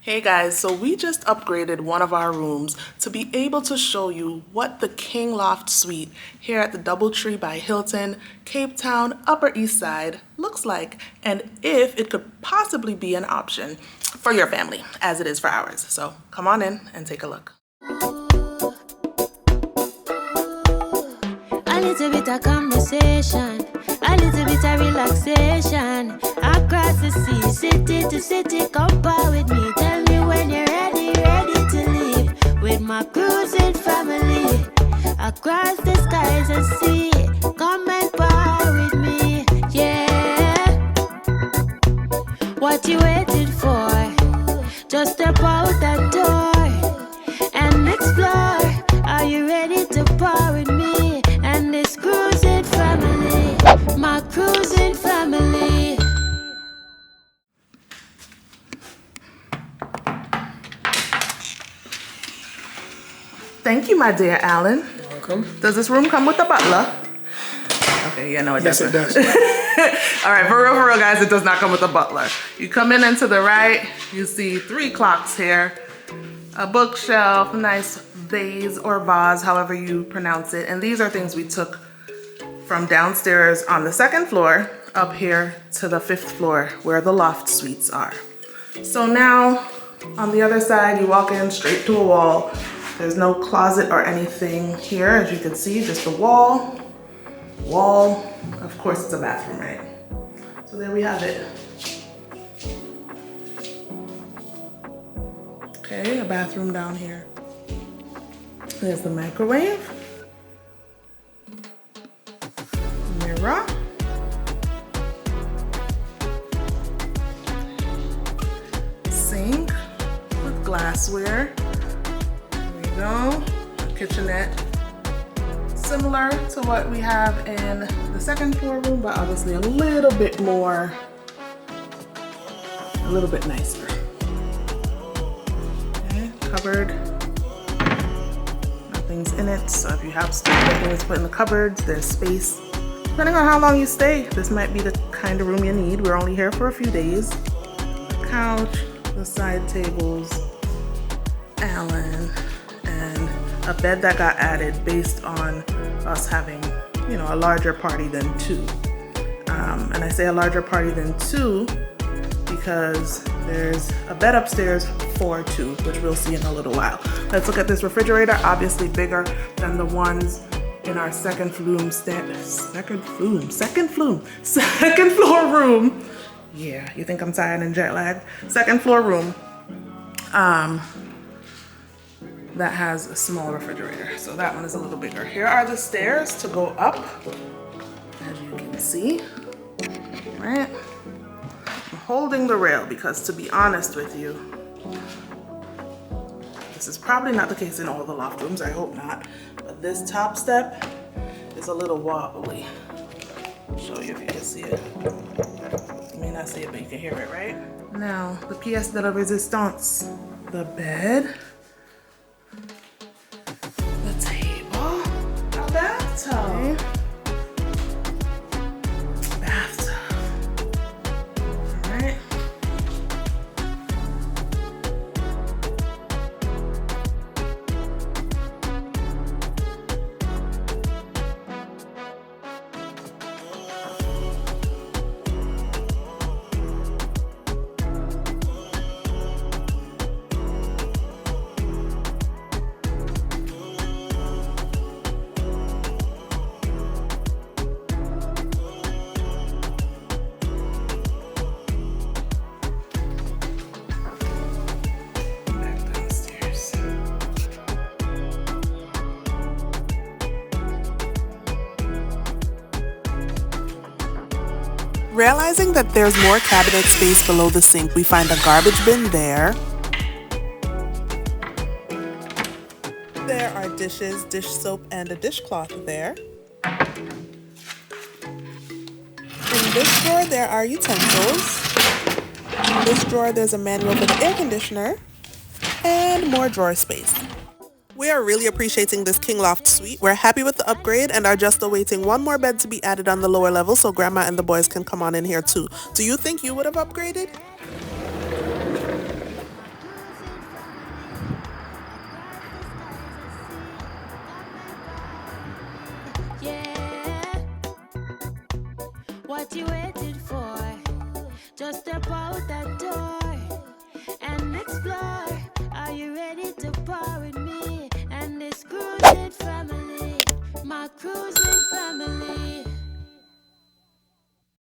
Hey guys, so we just upgraded one of our rooms to be able to show you what the King Loft Suite here at the Doubletree by Hilton, Cape Town, Upper East Side looks like, and if it could possibly be an option for your family as it is for ours. So come on in and take a look. A little bit of conversation, a little bit of relaxation. Across the sea, city to city, come par with me. Tell me when you're ready, ready to leave. With my cruising family, across the skies and sea. Come and par with me, yeah. What you waiting for? Just step out that door and explore. Are you ready to par with me? And this cruising family, my cruising family. Thank you, my dear Alan. You're welcome. Does this room come with a butler? Okay, yeah, no, it Yes, doesn't. it does. All right, for real, guys, it does not come with a butler. You come in and to the right, you see 3 clocks here, a bookshelf, nice vase or vase, however you pronounce it. And these are things we took from downstairs on the 2nd floor up here to the 5th floor where the loft suites are. So now on the other side, you walk in straight to a wall. There's no closet or anything here, as you can see, just a wall. Of course, it's a bathroom, right? So there we have it. Okay, a bathroom down here. There's the microwave. Mirror. Sink with glassware. There we go. A kitchenette. Similar to what we have in the 2nd floor room, but obviously a little bit nicer. Okay, cupboard. Nothing's in it, so if you have stuff that needs to put in the cupboards, there's space. Depending on how long you stay, this might be the kind of room you need. We're only here for a few days. The couch, the side tables, Alan, and a bed that got added based on us having, a larger party than 2. And I say a larger party than 2 because there's a bed upstairs for 2, which we'll see in a little while. Let's look at this refrigerator, obviously bigger than the ones in our second floor room. Yeah, you think I'm tired and jet lagged? 2nd floor room. That has a small refrigerator. So that one is a little bigger. Here are the stairs to go up, as you can see, right? I'm holding the rail because, to be honest with you, this is probably not the case in all the loft rooms, I hope not, but this top step is a little wobbly. I'll show you if you can see it. You may not see it, but you can hear it, right? Now, the pièce de la résistance, the bed, bathtub. All right. Realizing that there's more cabinet space below the sink, we find a garbage bin there. There are dishes, dish soap, and a dishcloth there. In this drawer, there are utensils. In this drawer, there's a manual for the air conditioner and more drawer space. We are really appreciating this King Loft Suite. We're happy with the upgrade and are just awaiting one more bed to be added on the lower level so Grandma and the boys can come on in here too. Do you think you would have upgraded? Yeah, what you waiting for? Just step out that door and explore. Are you ready to par with me?